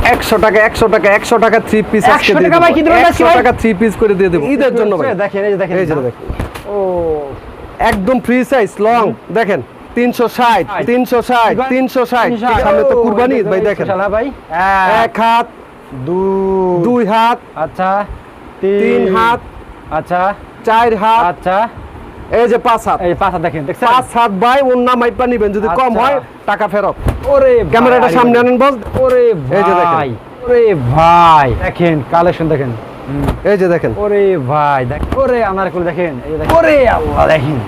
100 টাকা 100 টাকা 100 টাকা 3 পিস আজকে 100 টাকা ভাই কি দিবেন? 100 টাকা 3 পিস করে দিয়ে দেব ঈদের জন্য ভাই। দেখেন এই যে দেখেন, এই যে দেখেন ও একদম ফ্রি সাইজ লং দেখেন 360 360 360 সামনে তো কুরবানি ঈদ ভাই দেখেন শালা ভাই এক হাত দুই হাত আচ্ছা তিন হাত আচ্ছা চার হাত আচ্ছা এই যে পাঁচ হাত এই পাঁচটা দেখেন দেখছেন 5 হাত ভাই ওন্না মাইপা নিবেন যদি কম আচ্ছা। হয় টাকা ফেরত। ওরে ক্যামেরাটা সামনে আনেন বস। ওরে এই যে দেখেন। ভাই ওরে ভাই দেখেন কালেকশন দেখেন এই যে দেখেন ওরে ভাই দেখ ওরে আনারকুল দেখেন এই দেখেন ওরে আল্লাহ দেখেন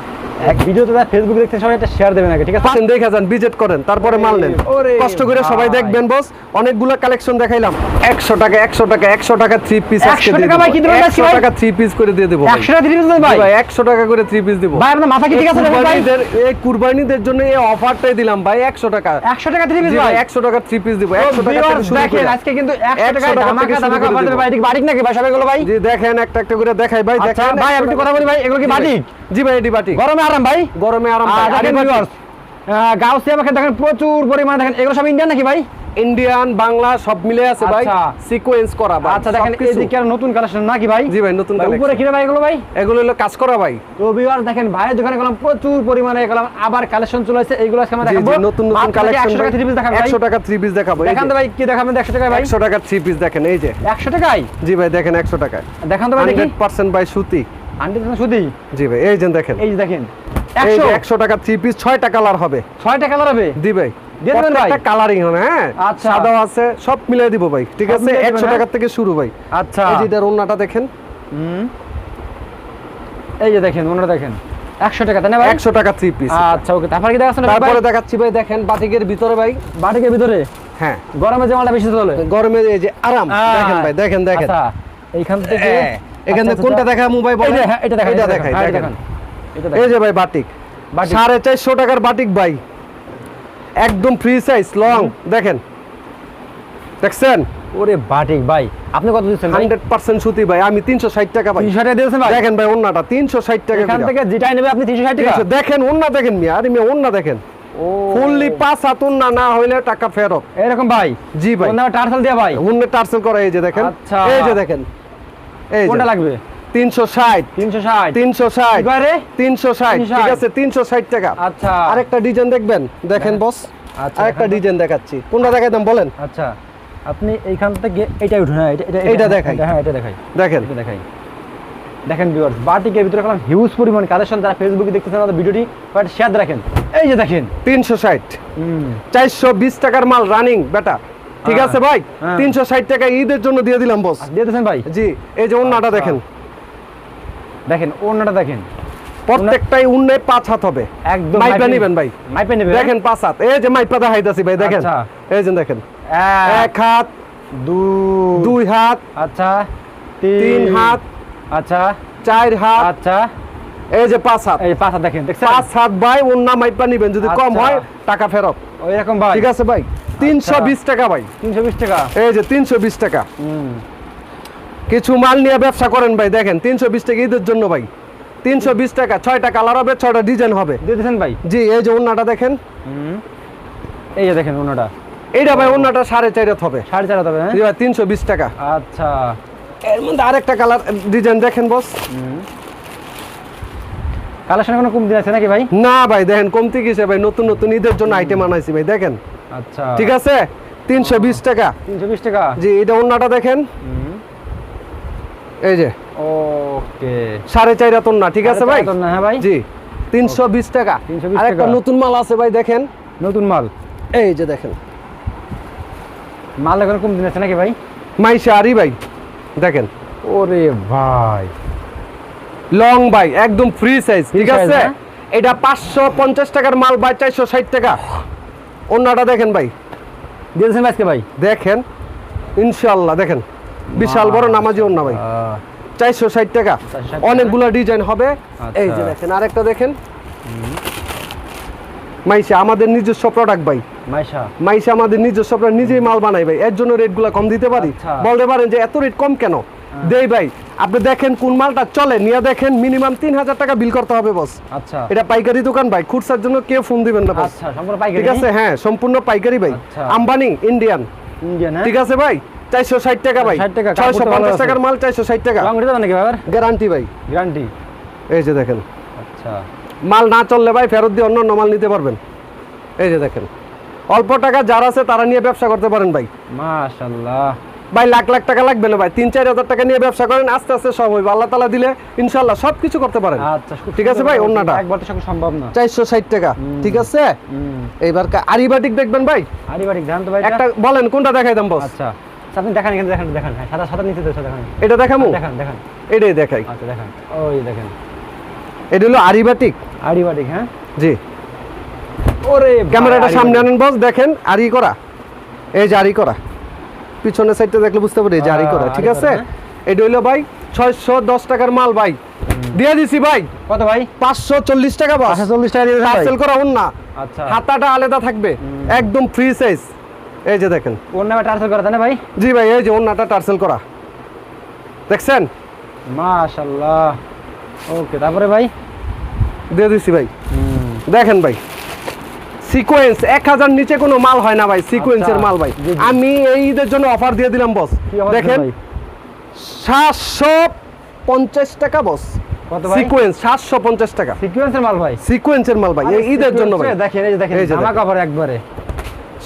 এক ভিডিওতে ফেসবুক দেখতে সবাই এটা শেয়ার দেবেন আগে ঠিক আছে পাশেন দেখে যান ভিজিট করেন তারপরে মাল নেন ওরে কষ্ট করে সবাই ভাই। দেখবেন বস অনেকগুলো কালেকশন দেখাইলাম 100 টাকা 100 টাকা 100 টাকা 3 পিস আজকে 100 দিয়ে টাকা ভাই কি দিবেন? 100 টাকা 3 পিস করে দিয়ে দেব 100 টাকা দিবেন ভাই ভাই 100 টাকা করে 3 পিস দেব ভাই আপনার মাথা কি ঠিক আছে ভাই এই কুরবানিদের জন্য এই অফারটাই দিলাম ভাই 100 টাকা 100 টাকা 3 পিস জি ভাই ভাই 100 টাকা 3 পিস দেব 100 টাকা থেকে শুরু দেখেন করে আজকে কিন্তু 100 টাকা 100 টাকা ধামাকা থেকে শুরু ধামাকা করে অফার দেব। ভাই ঠিক বাটিক নাকি ভাই সবাইগুলো ভাই জি দেখেন একটা একটা করে দেখাই ভাই আচ্ছা দেখেন ভাই আমি একটু কথা বলি ভাই এগুলো কি জি ভাই। বাটিক জি ভাই এডি বাটি গরমে আরাম ভাই গরমে আরাম ভাই দেখেন আড়ি বাটি। ভিউয়ার্স গাউসিয়া মাখে দেখেন প্রচুর পরিমাণে দেখেন এগুলো সব ইন্ডিয়ান নাকি ভাই ইন্ডিয়ান বাংলা সব মিলে আছে ভাই আচ্ছা। সিকোয়েন্স করা ভাই আচ্ছা দেখেন সবকিছু। এদিকে আর নতুন কালেকশন নাকি ভাই জি ভাই নতুন ভাই, উপরে কালেকশন কি রে ভাই এগুলো ভাই এগুলো হলো কাজ করা ভাই তো ভিউয়ার্স দেখেন ভাইয়ের দোকানে গেলাম প্রচুর পরিমাণে গেলাম আবার কালেকশন চলে আসছে এইগুলো আজকে আমরা জি, দেখাবো জি, নতুন নতুন মাত্র কালেকশন 100 টাকা 3 পিস দেখাবো 100 টাকা 3 পিস দেখাবো এই দেখান তো যে। ভাই কি দেখাবেন 100 টাকা ভাই 100 টাকা 3 পিস দেখেন এই যে 100 টাকায় জি ভাই দেখেন 100 টাকায় দেখান তো ভাই দেখি 100% ভাই সুতি 100% সুদি জি ভাই এই যে দেখেন এই যে দেখেন এই যে 100 100 টাকা 3 পিস 6টা কালার হবে 6 টাকা হবে দি ভাই দিয়ে দেবেন ভাই? প্রত্যেকটা কালারিং হবে হ্যাঁ আচ্ছা। সাদাও আছে সব মিলাই দিব ভাই ঠিক সব আছে মিলাই দিবেন, 100 হ্যাঁ? টাকা থেকে শুরু ভাই আচ্ছা এই যে এটার ওন্নাটা দেখেন এই যে দেখেন ওনারা দেখেন 100 টাকা তাই না ভাই 100 টাকা 3 পিস আচ্ছা ওকে তারপর কি দেখাচ্ছেন তারপরে দেখাচ্ছি ভাই দেখেন বাটিকের ভিতরে ভাই বাটিকের ভিতরে হ্যাঁ গরমে যে মালটা বেশি চলে গরমে এই যে আরাম দেখেন ভাই দেখেন দেখেন আচ্ছা এইখান থেকে এখানে আচ্ছা, কোনটা আচ্ছা। দেখা মোবাইল এই যে, হ্যাঁ, এটা দেখাই এটা দেখাই হ্যাঁ, এটা দেখেন দেখান এটা এই দেখান যে ভাই বাটিক বাটিক। 450 টাকার বাটিক ভাই একদম ফ্রি সাইজ লং দেখেন দেখছেন ওরে বাটিক ভাই আপনি কত দিচ্ছেন ভাই 100% সুতি ভাই আমি 360 টাকা ভাই 360 টাকা দিয়েছেন ভাই দেখেন ভাই ওন্নাটা 360 টাকা এখান করে। থেকে যেটাই নেবে আপনি 360 টাকা 300 দেখেন ওন্না দেখেন মিয়া আরে মিয়া ওন্না দেখেন ও ফুললি 5 হাত ওন্না না হইলে টাকা ফেরত এরকম ভাই জি ভাই ওনার টার্সেল দিয়া ভাই ওন্না টার্সেল করা এই যে দেখেন আচ্ছা। এই যে দেখেন এই যে কোনটা লাগবে 360 360 360 এবারে 360 ঠিক আছে 360 টাকা আচ্ছা আরেকটা ডিজাইন দেখবেন দেখেন বস আচ্ছা, আরেকটা দেখান তো। ডিজাইন দেখাচ্ছি কোনটা দেখাইতাম বলেন আচ্ছা আপনি এইখান থেকে এইটা উঠুন হ্যাঁ এইটা দেখাই। হ্যাঁ এটা দেখাই দেখেন এটা দেখাই দেখেন ভিউয়ার্স বাটিকের ভিতরে কলম হিউজ পরিমাণ কালেকশন যারা ফেসবুকে দেখতেছেন আমাদের ভিডিওটি কয়েকটা শেয়ার রাখেন এই যে দেখেন 360 420 টাকার মাল রানিং বেটা ঠিক হ্যাঁ, আছে ভাই হ্যাঁ। 360 টাকা ঈদের জন্য দিয়ে দিলাম বস দিয়ে দিয়েছেন ভাই জি এই যে ওন্নাটা আচ্ছা। দেখেন দেখেন ওনাটা দেখেন প্রত্যেকটাই উন্নে 5 হাত হবে একদম মাইপা নিবেন ভাই মাইপে নেবেন দেখেন 5 হাত এই যে মাইপা দেখাইতাছি ভাই দেখেন আচ্ছা। এই যে দেখেন এক এক হাত দুই দুই হাত আচ্ছা তিন হাত আচ্ছা চার হাত আচ্ছা এই যে 5 হাত এই পাঁচটা দেখেন দেখছেন 5 হাত ভাই উন্না মাইপা নিবেন যদি কম আচ্ছা। হয় টাকা ফেরত ওই রকম ভাই ঠিক আছে ভাই 320 টাকা ভাই 320 টাকা এই যে 320 টাকা কিছু মাল নিয়ে ব্যবসা করেন ভাই দেখেন 320 টাকা ঈদের জন্য ভাই 320 টাকা 6টা কালার হবে 6টা ডিজাইন হবে দিয়ে দিয়েছেন ভাই জি এই যে ওন্নাটা দেখেন এই যে দেখেন ওনাটা এইটা ভাই ওন্নাটা 4.5 হবে 4.5 হবে হ্যাঁ জি ভাই 320 টাকা আচ্ছা এর মধ্যে আরেকটা কালার ডিজাইন দেখেন বস কালেকশন কোনো কম দিন আছে নাকি ভাই না ভাই দেখেন কমতি কিসে ভাই নতুন নতুন ঈদের জন্য আইটেম আনাইছি ভাই দেখেন আচ্ছা ঠিক আছে 320 টাকা 320 টাকা জি এটা ওন্নাটা দেখেন এই যে ওকে 4.5 হাত ওন্না ঠিক আছে ভাই না হ্যাঁ ভাই জি 320 টাকা 320 আরেকটা টাকা। নতুন মাল আছে ভাই দেখেন নতুন মাল এই যে দেখেন মাল এখন কম দিন আছে নাকি ভাই মাইশা আরি ভাই দেখেন ওরে ভাই লং ভাই একদম ফ্রি সাইজ ঠিক size, আছে হ্যাঁ? এটা 550 টাকার মাল ভাই 460 টাকা ওন্নাটা দেখেন ভাই দিয়ে দিয়েছেন আজকে ভাই দেখেন ইনশাআল্লাহ দেখেন বিশাল বড় নামাজি ওন্না ভাই 460 টাকা 460 অনেকগুলো ডিজাইন হবে আচ্ছা। এই যে দেখেন আরেকটা দেখেন মাইশা আমাদের নিজস্ব প্রোডাক্ট ভাই মাইশা মাইশা আমাদের নিজস্ব প্রোডাক্ট নিজেই মাল বানাই ভাই এর জন্য রেটগুলো কম দিতে পারি আচ্ছা। বলতে পারেন যে এত রেট কম কেন দেই ভাই আপনি দেখেন কোন মালটা চলে নিয়ে দেখেন মিনিমাম 3000 টাকা বিল করতে হবে বস আচ্ছা এটা পাইকারি দোকান ভাই খুচরার জন্য কেউ ফোন দিবেন না বস আচ্ছা সম্পূর্ণ পাইকারি ঠিক আছে হ্যাঁ সম্পূর্ণ পাইকারি ভাই আচ্ছা। আম্বানি ইন্ডিয়ান ইন্ডিয়ান হ্যাঁ ঠিক আছে ভাই 460 টাকা ভাই 60 টাকা, কাপড় তো ভালো 650 আছে। টাকার মাল 460 টাকা রং উঠে যাবে নাকি ব্যাপার গ্যারান্টি ভাই গ্যারান্টি এই যে দেখেন আচ্ছা মাল না চললে ভাই ফেরত দিয়ে অন্য মাল নিতে পারবেন এই যে দেখেন অল্প টাকা যারা আছে তারা নিয়ে ব্যবসা করতে পারেন ভাই মাশাআল্লাহ ভাই লাখ লাখ টাকা লাগবে না ভাই 3-4 হাজার টাকা নিয়ে ব্যবসা করেন আস্তে আস্তে সব হইবে আল্লাহ তাআলা দিলে ইনশাআল্লাহ সব কিছু করতে পারেন আচ্ছা ঠিক আছে ভাই ওন্নাটা একবার তো সব সম্ভব না 460 টাকা ঠিক আছে হুম এইবার আরিবাটিক দেখবেন ভাই আড়িবাড়ি ধান তো ভাই একটা বলেন কোনটা দেখাই দাম বস আচ্ছা আচ্ছা, আপনি দেখান এখানে দেখান দেখান হ্যাঁ সাদা সাদা নিচে দেখান এটা দেখামু দেখান দেখান এটাই দেখাই আচ্ছা দেখান ওই দেখেন এটা হলো আরিবাটিক আড়িবাড়ি হ্যাঁ জি ওরে ক্যামেরাটা সামনে আনেন বস দেখেন আরি করা এই যে আরি করা পিছনের সাইডটা দেখলে বুঝতে পারি এই যে আরি করা ঠিক আরি আছে করা, এটা হলো ভাই 610 টাকার মাল ভাই দিয়ে দিছি ভাই কত ভাই 540 টাকা বস 540 টাকা দিয়ে দেন ভাই। পার্সেল করা না আচ্ছা হাতাটা আলাদা থাকবে একদম ফ্রি সাইজ এই যে দেখেন ওর নামে ট্রান্সফার করা তাই না ভাই জি ভাই এই যে ওন্নাটা টার্সেল করা দেখছেন মাশাআল্লাহ ওকে তারপরে ভাই দিয়ে দিছি ভাই দেখেন ভাই সিকোয়েন্স 1000 নিচে কোনো মাল হয় না ভাই সিকোয়েন্সের আচ্ছা, মাল ভাই জি, জি। আমি এই ঈদের জন্য অফার দিয়ে দিলাম বস কি অবস্থা দেখেন ভাই 750 টাকা বস কত ভাই সিকোয়েন্স 750 টাকা সিকোয়েন্সের মাল ভাই সিকোয়েন্সের মাল ভাই এই ঈদের জন্য ভাই দেখেন এই যে দেখেন এই যে জামা দেখেন। কাপড় একবারে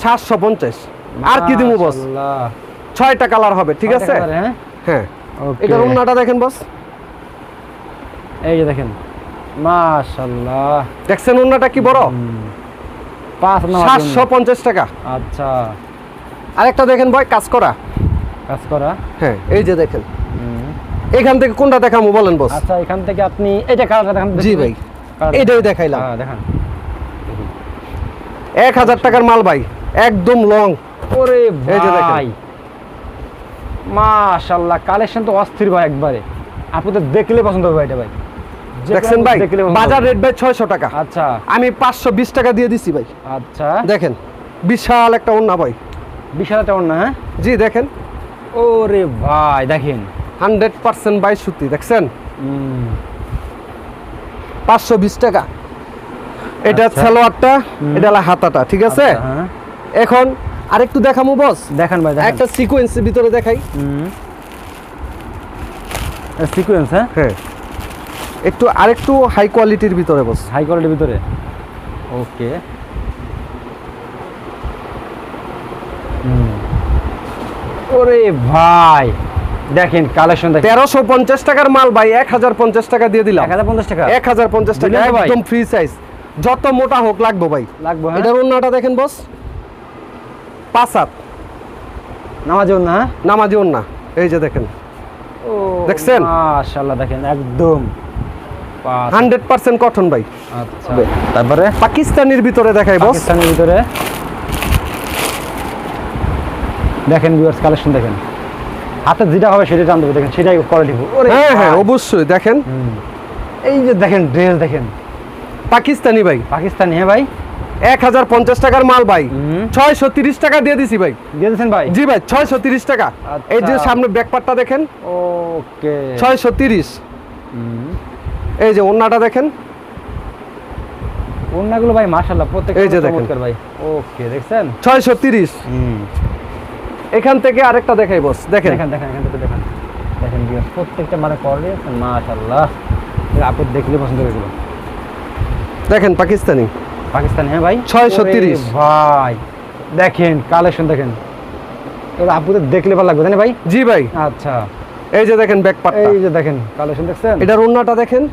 750 আর কি দিমু বস মাশাআল্লাহ 6টা কালার হবে ঠিক আছে হ্যাঁ হ্যাঁ ওকে এটার ওন্নাটা দেখেন বস এই যে দেখেন মাশাআল্লাহ দেখছেন ওন্নাটা কি বড় 750 টাকা আচ্ছা আরেকটা দেখেন ভাই কাজ করা কাজ করা হ্যাঁ এই যে দেখেন এখান থেকে কোনটা দেখামু বলেন বস আচ্ছা এখান থেকে আপনি এটা কালারটা দেখান জি ভাই কালারটা এটাই দেখাইলাম হ্যাঁ দেখান 1000 টাকার মাল ভাই একদম লং ওরে এই যে দেখেন। ভাই মাশাআল্লাহ কালেকশন তো অস্থির ভাই একবারে আপনি তো দেখলে পছন্দ হবে এটা ভাই যে দেখছেন কোনো ভাই দেখলে পছন্দ বাজার হবে। রেট ভাই 600 টাকা আচ্ছা আমি 520 টাকা দিয়ে দিছি ভাই আচ্ছা দেখেন বিশাল একটা ওন্না ভাই বিশাল টাউন না হ্যাঁ জি দেখেন ওরে ভাই দেখেন 100% বাই সুতি দেখছেন 520 টাকা এটা আচ্ছা। সালোয়ারটা এটা হলো হাতাটা ঠিক আছে আচ্ছা, হ্যাঁ এখন আরেকটু দেখামু বস দেখান ভাই দেখেন একটা সিকোয়েন্সের ভিতরে দেখাই সিকোয়েন্স হ্যাঁ হ্যাঁ একটু আরেকটু হাই কোয়ালিটির ভিতরে বস হাই কোয়ালিটির ভিতরে ওকে ওরে ভাই দেখেন কালেকশন দেখেন 1350 টাকার মাল ভাই 1050 টাকা দিয়ে দিলাম 1050 টাকা 1050 টাকা দিলেন তো ভাই? একদম ফ্রি সাইজ যত মোটা হোক লাগবে ভাই লাগবে হ্যাঁ এটার ওন্নাটা দেখেন বস 5 হাত নামাজ না হ্যাঁ নামাজি ওন্না এই যে দেখেন ও দেখছেন? মাশাআল্লাহ দেখেন একদম 100% কটন ভাই আচ্ছা তারপরে পাকিস্তানির ভিতরে দেখাই বস পাকিস্তানের ভিতরে দেখেন ভিউয়ার্স কালেকশন দেখেন হাতে যেটা হবে সেটা টান দেবো দেখেন সেটাই করে দিব ওরে হ্যাঁ হ্যাঁ ভাই, অবশ্যই দেখেন এই যে দেখেন ড্রেস দেখেন পাকিস্তানি ভাই পাকিস্তানি হ্যাঁ ভাই 1050 টাকার মাল ভাই 630 টাকা দিয়ে দিছি ভাই দিয়ে দিয়েছেন ভাই জি ভাই 630 টাকা আচ্ছা। এই যে সামনে ব্যাকপার্টটা দেখেন ওকে 630 এই যে ওন্নাটা দেখেন ওন্নাগুলো ভাই মাশাআল্লাহ প্রত্যেকটা এই যে দেখেন। চমৎকার ভাই ওকে দেখছেন 630 এখান থেকে আরেকটা দেখাই বস দেখেন দেখেন দেখেন এখান থেকে দেখেন দেখেন ভিউয়ার্স প্রত্যেকটা মানে করে মাশাআল্লাহ আপনি দেখলে পছন্দ হবে এগুলো দেখেন পাকিস্তানি পাকিস্তানি হ্যাঁ ভাই 630 ওরে ভাই দেখেন কালেকশন দেখেন এগুলো আপুদের দেখলে ভালো লাগবে তাই না ভাই জি ভাই আচ্ছা এই যে দেখেন ব্যাকপার্টটা এই যে দেখেন কালেকশন দেখছেন এটার ওন্নাটা দেখেন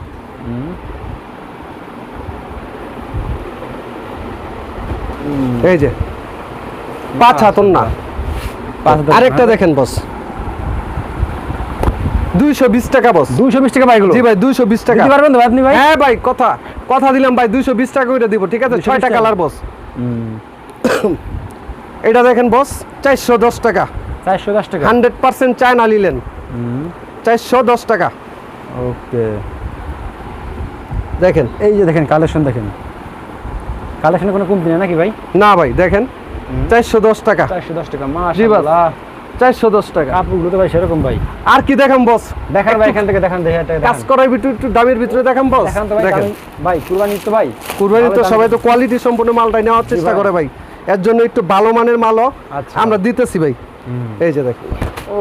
এই যে 5 হাত ওন্না আরেকটা দেখেন বস 220 টাকা বস 220 টাকা ভাই এগুলো জি ভাই 220 টাকা দিতে পারবেন তো ভাই আপনি ভাই হ্যাঁ ভাই কথা দিলাম ভাই 220 টাকা করে দিব ঠিক আছে 220 6টা টাকা। কালার বস এটা দেখেন বস 410 টাকা 410 টাকা 100% চায়না নিলেন 410 টাকা ওকে দেখেন এই যে দেখেন কালেকশন দেখেন কালেকশনে কোনো কমতি নেই নাকি ভাই না ভাই দেখেন 410 টাকা 410 টাকা জি বাস। মাশাআল্লাহ 410 টাকা কাপড়গুলো তো ভাই সেরকম ভাই আর কি দেখাম বস দেখান ভাই এখান থেকে দেখান দেখে এটা কাজ করার ভিতরে একটু দামের ভিতরে দেখাম বস দেখান তো ভাই দেখেন ভাই কুরবানি তো ভাই কুরবানি তো তাহলে সবাই তো কোয়ালিটি সম্পূর্ণ মালটাই নেওয়ার চেষ্টা ভাই। করে ভাই এর জন্য একটু ভালো মানের মালও আচ্ছা। আমরা দিতেছি ভাই। হুম। এই যে দেখেন ও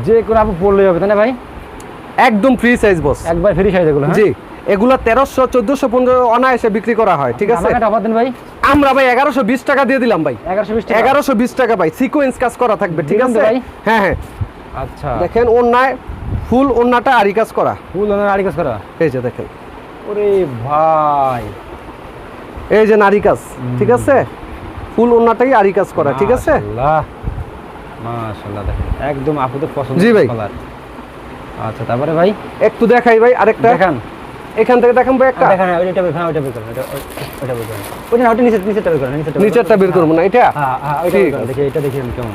যে কোনো আপু পড়লেই হবে তাই না ভাই? একদম ফ্রি সাইজ বস। একবার ফ্রি সাইজ এগুলো, হ্যাঁ? জি, এগুলা 1300 1400 1500 অনায়াসে বিক্রি করা হয়, ঠিক আছে? আমাকে অফার দেন ভাই। আমরা ভাই 1120 টাকা দিয়ে দিলাম ভাই। 1120 টাকা। 1120 টাকা ভাই, সিকোয়েন্স কাজ করা থাকবে, ঠিক দিলাম তো আছে ভাই। হ্যাঁ হ্যাঁ, আচ্ছা। দেখেন ওন্নায় ফুল ওন্নাটা আরি কাজ করা। ফুল ওনার আড়ি কাজ করা। এই যে দেখেন, ওরে ভাই, এই যে নারী কাজ, ঠিক আছে? ফুল ওন্নাটাই আরি কাজ করা, ঠিক আছে? মাশাআল্লাহ মাশাআল্লাহ, দেখেন একদম আপুদের পছন্দের জি ভাই। কালার। আচ্ছা, তারপরে ভাই একটু দেখাই ভাই আরেকটা, দেখান। এখান থেকে দেখান ভাই একটা। দেখেন ওইটা বের করেন, ওইটা বের করেন, ওইটা বের করেন। ওইটা নিচেরটা বের করেন, নিচেরটা বের করবো না, এটা হ্যাঁ হ্যাঁ, ওইটা বের ঠিক করেন। আছে। দেখি এটা, দেখি আমি কেমন।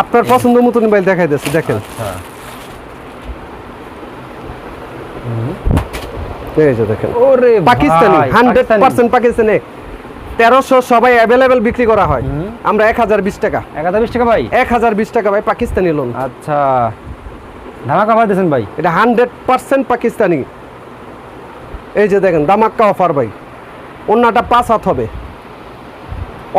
আপনার পছন্দ মতন ভাই দেখাই দিচ্ছি, দেখেন আচ্ছা। এই যে দেখেন ওরে পাকিস্তানি, ভাই, 100% পাকিস্তানি। 1300 সবাই অ্যাভেলেবেল বিক্রি করা হয়, হুম। আমরা 1020 টাকা। 1020 টাকা ভাই। 1020 টাকা ভাই, পাকিস্তানি লোন। আচ্ছা, ধামাকা অফার দিয়েছেন ভাই। এটা 100% পাকিস্তানি। এই যে দেখেন দামাক্কা অফার ভাই, ওন্নাটা 5 হাত হবে,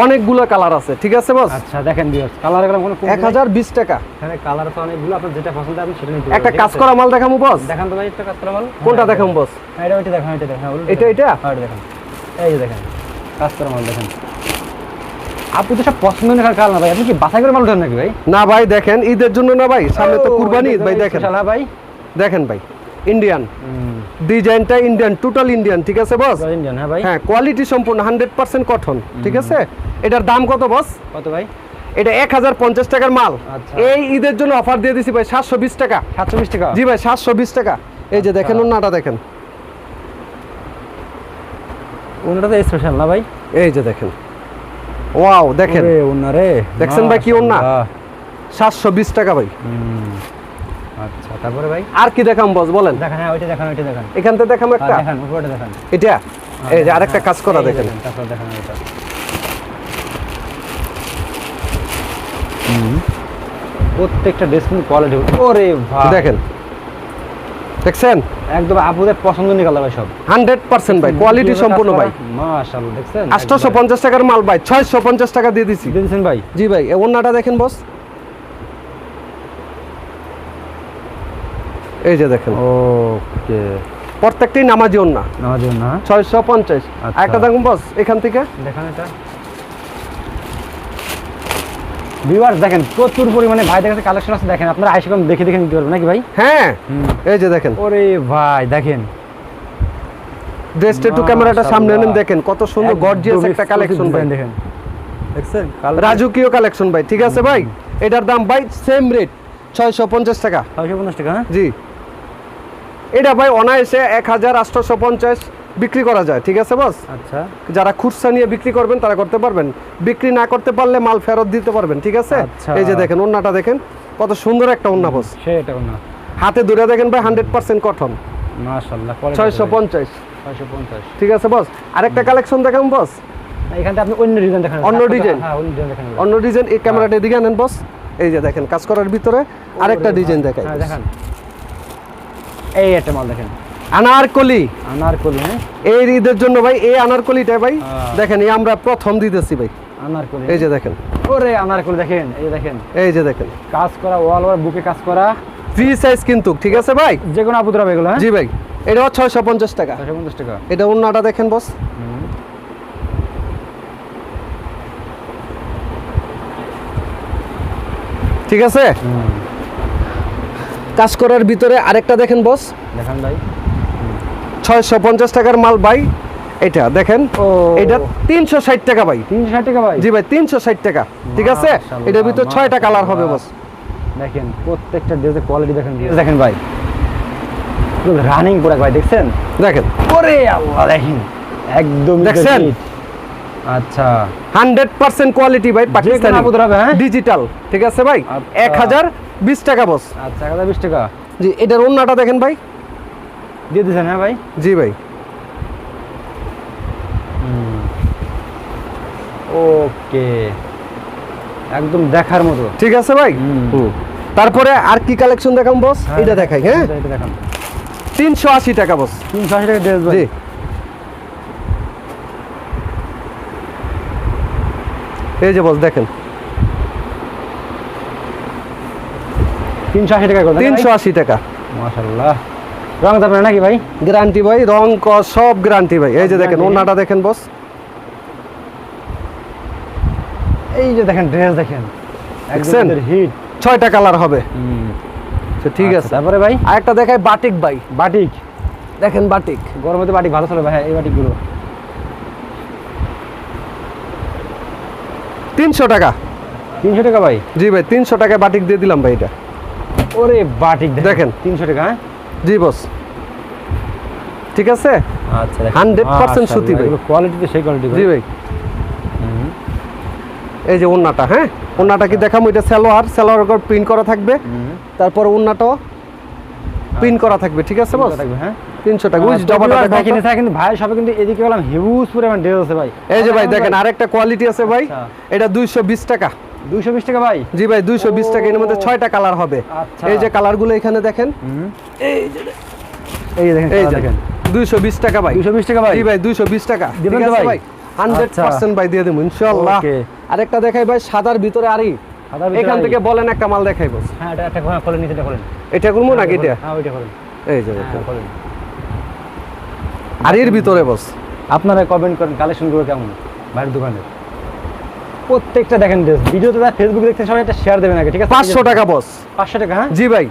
অনেকগুলো কালার আছে, ঠিক আছে বস? আচ্ছা, দেখেন ভিউয়ার্স, কালার এগুলো কোনো 1020 টাকা। এখানে কালার আছে অনেকগুলো, আপনার যেটা পছন্দ আপনি সেটা নিতে একটা পারবেন, কাজ ঠিক করা মাল দেখামু বস? আছে? দেখান তো ভাই একটা কাজ করা মাল। কোনটা দেখামু বস? হ্যাঁ, এটা ওইটা দেখেন, ওইটা দেখেন। হ্যাঁ, এটা? হ্যাঁ, এটা দেখেন। এই যে দেখেন কাজ করা মাল দেখেন। আপনি তো সব পছন্দ না কাল না ভাই, আপনি কি বাছাই করে মাল উঠান নাকি ভাই? না ভাই, দেখেন ঈদের জন্য না ভাই, সামনে তো কুরবানি ঈদ ভাই, দেখেন শালা ভাই। দেখেন ভাই, ইন্ডিয়ান ডিজাইনটা, ইন্ডিয়ান, টোটাল ইন্ডিয়ান, ঠিক আছে বস? ইন্ডিয়ান, হ্যাঁ ভাই। হ্যাঁ, কোয়ালিটি সম্পূর্ণ 100% কটন, ঠিক আছে? এটার দাম কত বস? কত ভাই? এটা 1050 টাকার মাল। আচ্ছা। এই ঈদের জন্য অফার দিয়ে দিছি ভাই 720 টাকা। 720 টাকা। জি ভাই, 720 টাকা। এই যে দেখেন আচ্ছা। ওন্নাটা দেখেন, ওনাটা তো স্পেশাল না ভাই? এই যে দেখেন, ওয়াও দেখেন, ওরে ওনা রে, দেখছেন ভাই কি ওন্না? মাশাআল্লাহ। 720 টাকা ভাই। আচ্ছা, তারপরে ভাই আর কি দেখাম বস বলেন? দেখেন। হ্যাঁ, ওইটা দেখেন, ওইটা দেখেন। এখান থেকে দেখাম একটা, দেখেন উপরটা দেখেন। এটা এই যে আরেকটা কাজ করা এই যে দেখেন, তারপর দেখেন এটা। প্রত্যেকটা ড্রেস কিন্তু কোয়ালিটি। ওরে ভাই, দেখেন দেখছেন একদম আপুদের পছন্দনীয় কালার ভাই সব। 100% ভাই, কোয়ালিটি সম্পূর্ণ ভাই। মাশাআল্লাহ, দেখছেন 850 টাকার মাল ভাই 650 টাকা দিয়ে দিছি। দিয়েছেন ভাই। জি ভাই, এই ওন্নাটা দেখেন বস, এই যে দেখেন ওকে, প্রত্যেকটাই নামাজি ওন্না, নামাজ না 650। আচ্ছা। একটা দেখুন বস এখান থেকে, দেখেন এটা ভিউয়ার্স, দেখেন প্রচুর পরিমাণে ভাইদের কাছে কালেকশন আছে। দেখেন আপনারা আইসা কম দেখে দেখে নিতে পারবেন নাকি ভাই? হ্যাঁ এই যে দেখেন ওরে ভাই, দেখেন ড্রেসটা একটু ক্যামেরাটা সামনে নেন, দেখেন কত সুন্দর গর্জিয়াস একটা কালেকশন ভাই, দেখেন দেখছেন রাজকীয় কালেকশন ভাই, ঠিক আছে ভাই? এটার দাম ভাই সেম রেট 650 টাকা। 650 টাকা। হ্যাঁ, জি, এটা ভাই অনায়াসে 1850 বিক্রি করা যায়, ঠিক আছে বস? আচ্ছা যারা খুচরা নিয়ে বিক্রি করবেন তারা করতে পারবেন, বিক্রি না করতে পারলে মাল ফেরত দিতে পারবেন, ঠিক আছে? আচ্ছা। এই যে দেখেন ওন্নাটা দেখেন, কত সুন্দর একটা ওন্না বস, সে এটা না হাতে ধরে দেখেন ভাই 100% কটন, মাশাআল্লাহ 650, 650। ঠিক আছে বস? আরেকটা কালেকশন দেখাম বস, এখানে আপনি অন্য ডিজাইন দেখান। অন্য ডিজাইন? হ্যাঁ, অন্য ডিজাইন দেখান। অন্য ডিজাইন, এই ক্যামেরাটা দিকে আনেন বস, এই যে দেখেন কাজ করার ভিতরে আরেকটা ডিজাইন দেখাই, হ্যাঁ, দেখান। এই একটা মাল দেখেন, আনারকলি। আনারকলি। হ্যাঁ, এই ঈদের জন্য ভাই এই আনারকলিটা ভাই হ্যাঁ। দেখেন, এই আমরা প্রথম দিতেছি ভাই, আনারকলি। এই যে দেখেন, ওরে আনারকলি দেখেন, এই যে দেখেন এই যে দেখেন কাজ করা, ওয়াল ওয়ার বুকে কাজ করা, ফ্রি সাইজ কিন্তু, ঠিক আছে ভাই? যে কোনো আপুদের হবে এগুলো। হ্যাঁ, জি ভাই, এটাও 650 টাকা। 650 টাকা। এটা ওন্নাটা দেখেন বস, ঠিক আছে? কাজ করার ভিতরে আরেকটা দেখেন বস, দেখান ভাই। 650 টাকার মাল ভাই, এটা দেখেন, ও এটা 360 টাকা ভাই। 360 টাকা ভাই। জি ভাই, 360 টাকা, ঠিক আছে? মাশাআল্লাহ, এটার ভিতর 6টা কালার হবে বস। দেখেন প্রত্যেকটা ড্রেসের কোয়ালিটি দেখেন, দেখেন ভাই পুরো রানিং প্রোডাক্ট ভাই, দেখছেন? দেখেন ওরে আল্লাহ, দেখেন একদম দেখছেন? আচ্ছা 100% কোয়ালিটি ভাই, পাকিস্তানি আপুদের হবে। হ্যাঁ, ডিজিটাল, ঠিক আছে ভাই? আচ্ছা। 1020 টাকা বস। আচ্ছা 1020 টাকা জি, এটার ওন্নাটা দেখেন ভাই, দিয়ে দিয়েছেন। হ্যাঁ ভাই, জি ভাই, ওকে একদম দেখার মতো। ঠিক আছে ভাই? হুম। তারপরে আর কি কালেকশন দেখাম বস? এটা দেখাই, হ্যাঁ এটা দেখান। 380 টাকা বস। 380 টাকা ড্রেস ভাই। জি, এই যে বস দেখেন 380 টাকা করে 380 টাকা। মাশাআল্লাহ। রং যাবে নাকি ভাই? গ্যারান্টি ভাই, রং সব গ্যারান্টি ভাই। এই যে দেখেন ওন্নাটা দেখেন বস, এই যে দেখেন ড্রেস দেখেন দেখছেন? একদম হিট। 6টা কালার হবে। তো ঠিক আছে, তারপরে ভাই আরেকটা দেখাই বাটিক ভাই। বাটিক দেখেন বাটিক, গরমে তো বাটিক ভালো চলে ভাই, এই বাটিকগুলো 300 টাকা। 300 টাকা ভাই? জি ভাই 300 টাকায় বাটিক দিয়ে দিলাম ভাই এটা। ওরে বাটিক দেখেন 300 টাকা। হ্যাঁ জি বস, ঠিক আছে। আচ্ছা 100% সুতি ভাই, কোয়ালিটি তো সেই কোয়ালিটি জি ভাই। এই যে ওন্নাটা, হ্যাঁ ওন্নাটা কি দেখাম, এটা সালোয়ার উপর প্রিন্ট করা থাকবে, তারপর ওন্নাটাও প্রিন্ট করা থাকবে, ঠিক আছে বস। থাকবে হ্যাঁ 300 টাকা। উইজ ডবাটা দেখেন এটা কিন্তু ভাই সবে কিন্তু এদিকে বললাম হিউজ পরিমাণ ড্রেস আছে ভাই। এই যে ভাই দেখেন আরেকটা কোয়ালিটি আছে ভাই, আচ্ছা। এটা 220 টাকা। 220 টাকা ভাই? জি ভাই 220 টাকা। এর মধ্যে 6টা কালার হবে। আচ্ছা। এই যে কালারগুলো এখানে দেখেন, এই যে দেখেন এই যে দেখেন 220 টাকা ভাই। 220 টাকা ভাই? জি ভাই 220 টাকা। দিবেন ঠিক তো আছে ভাই? ভাই 100% ভাই দিয়ে দেবো ইনশাআল্লাহ। ওকে। আরেকটা দেখাই ভাই সাদার ভিতরে আরি, সাদার ভিতরে এখান আরি। থেকে বলেন একটা মাল দেখাই বস। হ্যাঁ এটা একটা খোলেন, নিচেটা খোলেন। এটা করবো নাকি এটা? হ্যাঁ ওইটা খোলেন। এই যে হ্যাঁ দেখেন খোলেন। আরির ভিতরে বস। আপনারা কমেন্ট করেন কালেকশনগুলো কেমন ভাইয়ের দোকানের। প্রত্যেকটা দেখেন ড্রেস, ভিডিওতে যা ফেসবুকে দেখতে সবাই একটা শেয়ার দেবেন আগে, ঠিক আছে? 500 টাকা বস। 500 টাকা? হ্যাঁ জি ভাই,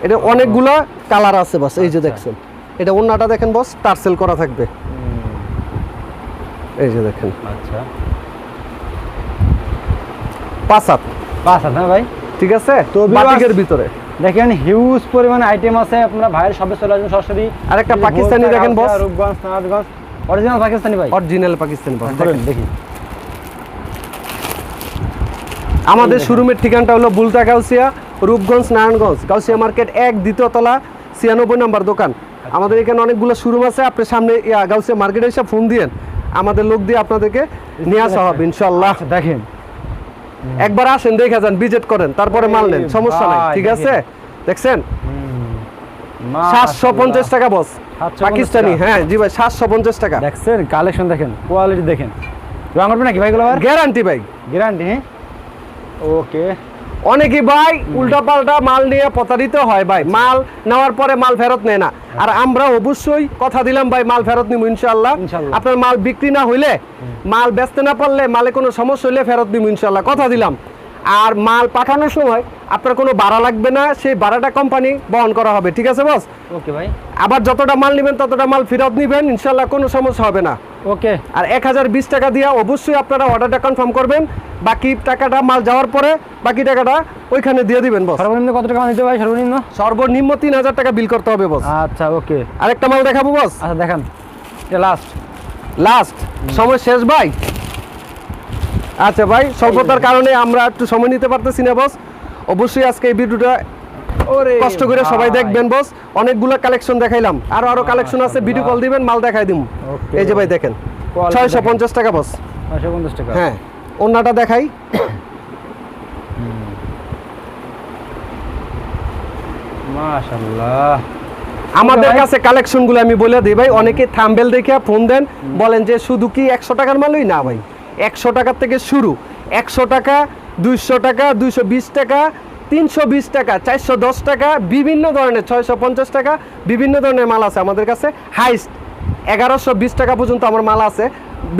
এটা অনেকগুলা কালার আছে বস। এই যে দেখছেন, এটা ওন্নাটা দেখেন বস, টার্সেল করা থাকবে। এই যে দেখেন আচ্ছা 5 হাত, 5 হাত। হ্যাঁ ভাই ঠিক আছে। তো বাটিকের ভিতরে দেখেন হিউজ পরিমাণ আইটেম আছে, আপনারা ভাইয়ের সবে চলে আসবেন সরাসরি। আরেকটা পাকিস্তানি দেখেন বস, রূপগঞ্জ নারায়ণগঞ্জ অরিজিনাল পাকিস্তানি ভাই, অরিজিনাল পাকিস্তানি বস। দেখেন দেখেন দেখি আমাদের শোরুমের ঠিকানাটা হলো বুলতা গাউসিয়া, রূপগঞ্জ নারায়ণগঞ্জ, গাউসিয়া মার্কেট 1 দ্বিতীয় তলা 96 নম্বর দোকান। আমাদের এখানে অনেকগুলো শোরুম আছে। আপনি সামনে গাউসিয়া মার্কেটে এসে ফোন দিয়েন, আমাদের লোক দিয়ে আপনাদেরকে নিয়ে আসা হবে ইনশাআল্লাহ। আচ্ছা, দেখেন একবার আসেন, দেখে যান, ভিজিট করেন, তারপরে মাল নেন, সমস্যা নাই, ঠিক আছে। দেখছেন 750 টাকা বস, 750 পাকিস্তানি। টাকা। হ্যাঁ জি ভাই 750 টাকা। দেখছেন কালেকশন দেখেন, কোয়ালিটি দেখেন। রং উঠবে নাকি ভাইগুলো? আর গ্যারান্টি ভাই, গ্যারান্টি। হ্যাঁ ওকে। অনেকে ভাই উল্টা পাল্টা মাল নিয়ে প্রতারিত হয় ভাই, মাল নেওয়ার পরে মাল ফেরত নেয় না। আর আমরা অবশ্যই কথা দিলাম ভাই মাল ফেরত নিব ইনশাআল্লাহ। ইনশাআল্লাহ। আপনার মাল বিক্রি না হইলে, মাল বেচতে না পারলে, মালে কোনো সমস্যা হইলে ফেরত নিব ইনশাআল্লাহ, কথা দিলাম। আর মাল পাঠানোর সময় আপনার কোনো ভাড়া লাগবে না, সেই ভাড়াটা কোম্পানি বহন করা হবে, ঠিক আছে বস। ওকে ভাই। আবার যতটা মাল নেবেন ততটা মাল ফেরত নেবেন ইনশাআল্লাহ, কোনো সমস্যা হবে না। ওকে। আর 1020 টাকা দিয়ে অবশ্যই আপনারা অর্ডারটা কনফার্ম করবেন। বাকি টাকাটা মাল যাওয়ার পরে বাকি টাকাটা ওইখানে দিয়ে দিবেন বস। সর্বনিম্ন কত টাকা দিতে ভাই? সর্বনিম্ন সর্বনিম্ন 3000 টাকা বিল করতে হবে বস। আচ্ছা ওকে। আরেকটা মাল দেখাবো বস, আচ্ছা দেখান, এটা লাস্ট সময় শেষ ভাই। আচ্ছা ভাই, স্বল্পতার কারণে আমরা একটু সময় নিতে পারতেছি না বস। অবশ্যই আজকে এই ভিডিওটা কষ্ট করে সবাই দেখবেন বস। অনেকগুলো কালেকশন দেখাইলাম, আরো কালেকশন আছে, ভিডিও কল দিবেন, মাল দেখাই দিম। Okay. এই যে ভাই দেখেন Quality 650 টাকা বস। 550 টাকা। হ্যাঁ ওন্নাটা দেখাই। মাশাআল্লাহ। আমাদের ভাই। কাছে কালেকশনগুলো আমি বলে দিই ভাই, অনেকে থাম্বেল দেখে ফোন দেন, বলেন যে শুধু কি 100 টাকার মালই না ভাই, 100 টাকার থেকে শুরু। 100 টাকা, 200 টাকা, 220 টাকা, 320 টাকা, 410 টাকা, বিভিন্ন ধরনের 650 টাকা, বিভিন্ন ধরনের মাল আছে আমাদের কাছে। হাইস্ট 1120 টাকা পর্যন্ত আমার মাল আছে।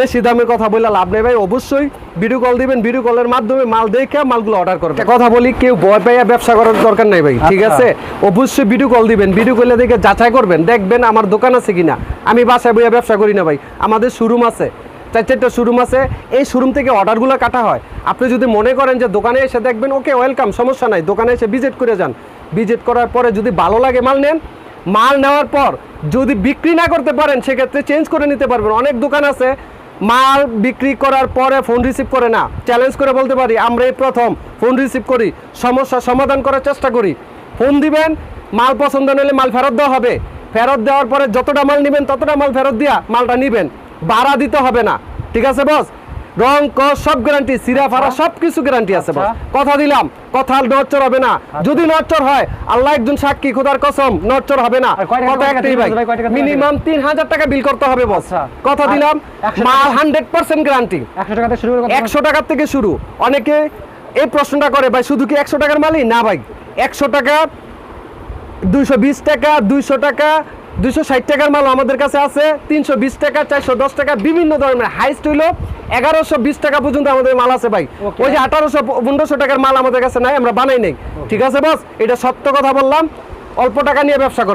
বেশি দামের কথা বলে লাভ নেই ভাই। অবশ্যই ভিডিও কল দিবেন, ভিডিও কলের মাধ্যমে মাল দেখে মালগুলো অর্ডার করবেন। একটা কথা বলি, কেউ ভয় পাইয়া ব্যবসা করার দরকার নাই ভাই, ঠিক আচ্ছা। আছে। অবশ্যই ভিডিও কল দিবেন, ভিডিও কলে দেখে যাচাই করবেন, দেখবেন আমার দোকান আছে কিনা। আমি বাসায় বইয়া ব্যবসা করি না ভাই, আমাদের শোরুম আছে, 4-4টা শোরুম আছে। এই শোরুম থেকে অর্ডারগুলো কাটা হয়। আপনি যদি মনে করেন যে দোকানে এসে দেখবেন, ওকে ওয়েলকাম, সমস্যা নাই, দোকানে এসে ভিজিট করে যান। ভিজিট করার পরে যদি ভালো লাগে মাল নেন, মাল নেওয়ার পর যদি বিক্রি না করতে পারেন সেক্ষেত্রে চেঞ্জ করে নিতে পারবেন। অনেক দোকান আছে মাল বিক্রি করার পরে ফোন রিসিভ করে না। চ্যালেঞ্জ করে বলতে পারি, আমরা এই প্রথম ফোন রিসিভ করি, সমস্যার সমাধান করার চেষ্টা করি। ফোন দিবেন, মাল পছন্দ নিলে মাল ফেরত দেওয়া হবে। ফেরত দেওয়ার পরে যতটা মাল নেবেন ততটা মাল ফেরত দিয়া মালটা নেবেন, ভাড়া দিতে হবে না, ঠিক আছে বস। রং কস সব গ্যারান্টি, সিরা ফারা সবকিছু গ্যারান্টি আছে বস। আচ্ছা। কথা দিলাম, কথা নড়চড় হবে না। যদি নড়চড় হয় আল্লাহ একজন সাক্ষী, খোদার কসম নড়চড় হবে না। আর কয় টাকা কথা একটাই ভাই, ভাই, কয় টাকা মিনিমাম 3000 টাকা বিল করতে হবে বস। আচ্ছা। কথা আর দিলাম, 100 মাল 100% গ্যারান্টি। 100 টাকা থেকে শুরু করে 100 টাকার থেকে শুরু। অনেকে এই প্রশ্নটা করে ভাই শুধু কি 100 টাকার মালই? না ভাই, 100 টাকা, 220 টাকা, 200 টাকা, 260 টাকার মাল আমাদের কাছে আছে, 320 টাকা, 410 টাকা, বিভিন্ন ধরনের। হাইস্ট হইলো 1120 টাকা পর্যন্ত আমাদের মাল আছে ভাই। Okay. ওই যে 1800-1500 টাকার মাল আমাদের কাছে নাই, আমরা বানাই নাই। ঠিক আছে বস, এটা সত্য কথা বললাম। অল্প টাকা নিয়ে ব্যবসা করে